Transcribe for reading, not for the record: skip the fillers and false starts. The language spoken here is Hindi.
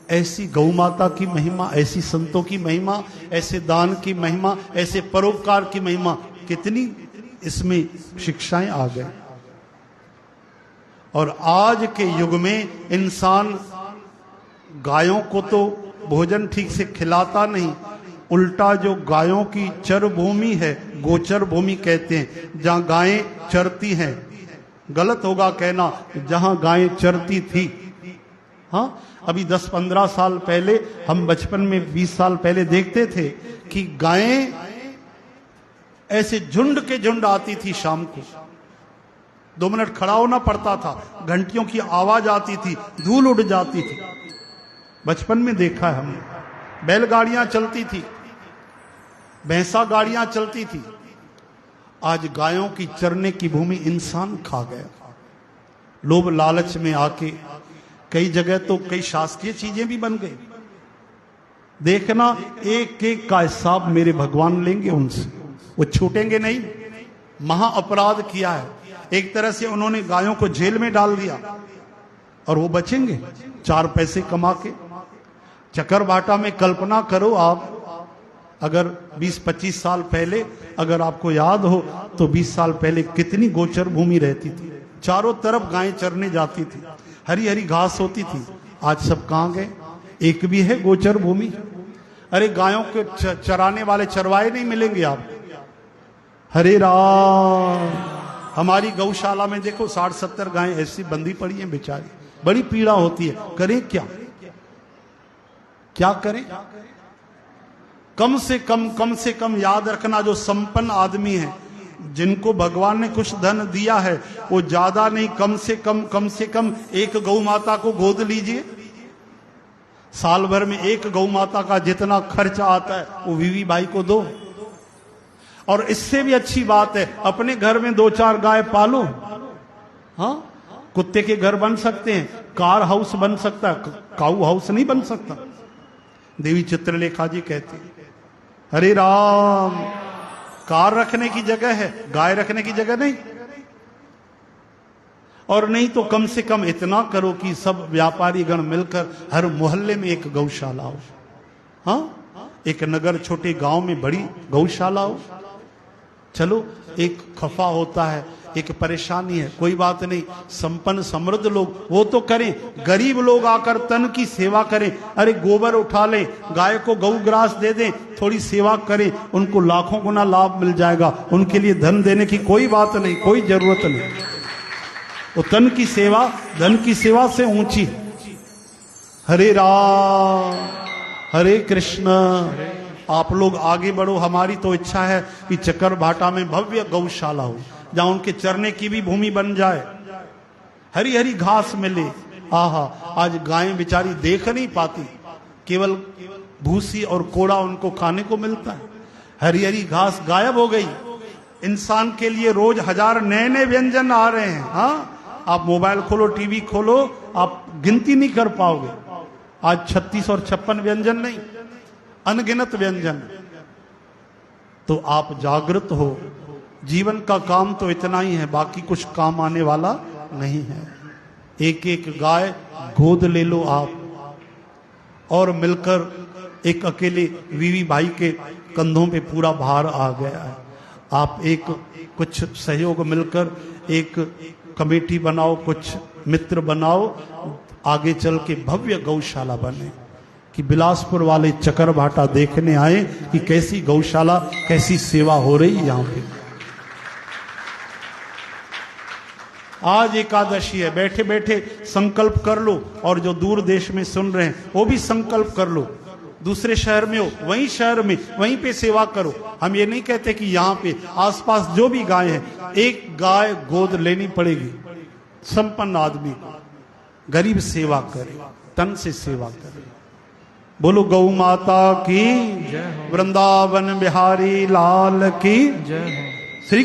ऐसी गौ माता की महिमा, ऐसी संतों की महिमा, ऐसे दान की महिमा, ऐसे परोपकार की महिमा, कितनी इसमें शिक्षाएं आ गए। और आज के युग में इंसान गायों को तो भोजन ठीक से खिलाता नहीं, उल्टा जो गायों की चर भूमि है, गोचर भूमि कहते हैं, जहां गायें चरती हैं, गलत होगा कहना जहां गायें चरती थी। हाँ, अभी 10-15 साल पहले, हम बचपन में 20 साल पहले देखते थे कि गायें ऐसे झुंड के झुंड आती थी। शाम को 2 मिनट खड़ा होना पड़ता था, घंटियों की आवाज आती थी, धूल उड़ जाती थी। बचपन में देखा है हमने। बैलगाड़ियां चलती थी, भैंसा गाड़ियां चलती थी। आज गायों की चरने की भूमि इंसान खा गया। लोभ लालच में आके कई जगह तो कई शासकीय चीजें भी बन गई। देखना, एक एक का हिसाब मेरे भगवान लेंगे उनसे, वो छूटेंगे नहीं। महा अपराध किया है। एक तरह से उन्होंने गायों को जेल में डाल दिया और वो बचेंगे 4 पैसे कमा के। चकरभाटा में कल्पना करो आप, अगर 20-25 साल पहले, अगर आपको याद हो तो 20 साल पहले कितनी गोचर भूमि रहती थी। चारों तरफ गायें चरने जाती थी, हरी हरी घास होती थी। आज सब कहां गए? एक भी है गोचर भूमि? अरे गायों के चराने वाले चरवाए नहीं मिलेंगे आप। हरे राम, हमारी गौशाला में देखो 60-70 गायें ऐसी बंधी पड़ी हैं बेचारी, बड़ी पीड़ा होती है। करें क्या? क्या करें? कम से कम याद रखना, जो संपन्न आदमी है, जिनको भगवान ने कुछ धन दिया है, वो ज्यादा नहीं, कम से कम एक गौ माता को गोद लीजिए। साल भर में एक गौ माता का जितना खर्च आता है वो वीवी भाई को दो। और इससे भी अच्छी बात है, अपने घर में 2-4 गाय पालो। हाँ, कुत्ते के घर बन सकते हैं, कार हाउस बन सकता है, काऊ हाउस नहीं बन सकता। देवी चित्रलेखा जी कहती, हरे राम, कार रखने की जगह है, गाय रखने की जगह नहीं। और नहीं तो कम से कम इतना करो कि सब व्यापारी गण मिलकर हर मोहल्ले में एक गौशाला हो। हाँ, एक नगर, छोटे गांव में बड़ी गौशाला हो। चलो, एक खफा होता है, एक परेशानी है, कोई बात नहीं। संपन्न समृद्ध लोग वो तो करें, गरीब लोग आकर तन की सेवा करें। अरे गोबर उठा लें, गाय को गौ ग्रास दे दें, थोड़ी सेवा करें, उनको लाखों गुना लाभ मिल जाएगा। उनके लिए धन देने की कोई बात नहीं, कोई जरूरत नहीं। वो तन की सेवा धन की सेवा से ऊंची। हरे राम, हरे कृष्ण। आप लोग आगे बढ़ो। हमारी तो इच्छा है कि चकरभाटा में भव्य गौशाला हो, जहां उनके चरने की भी भूमि बन जाए, हरी हरी घास मिले। आहा, आज गायें बेचारी देख नहीं पाती, केवल भूसी और कोड़ा उनको खाने को मिलता है। हरी हरी घास गायब हो गई। इंसान के लिए रोज 1000 नए व्यंजन आ रहे हैं। हाँ, आप मोबाइल खोलो, टीवी खोलो, आप गिनती नहीं कर पाओगे। आज 36 और 56 व्यंजन नहीं, अनगिनत व्यंजन। तो आप जागृत हो। जीवन का काम तो इतना ही है, बाकी कुछ काम आने वाला नहीं है। एक एक गाय गोद ले लो आप, और मिलकर एक अकेले वीवी भाई के कंधों पे पूरा भार आ गया है। आप एक कुछ सहयोग मिलकर एक कमेटी बनाओ, कुछ मित्र बनाओ, आगे चल के भव्य गौशाला बने, कि बिलासपुर वाले चकरभाटा देखने आए कि कैसी गौशाला, कैसी सेवा हो रही है यहां पे। आज एकादशी है, बैठे बैठे संकल्प कर लो। और जो दूर देश में सुन रहे हैं वो भी संकल्प कर लो। दूसरे शहर में हो, वहीं शहर में वहीं पे सेवा करो। हम ये नहीं कहते कि यहाँ पे आसपास जो भी गाय है, एक गाय गोद लेनी पड़ेगी। संपन्न आदमी को, गरीब सेवा करे, तन से सेवा करे। बोलो गौ माता की, वृंदावन बिहारी लाल की जय। श्री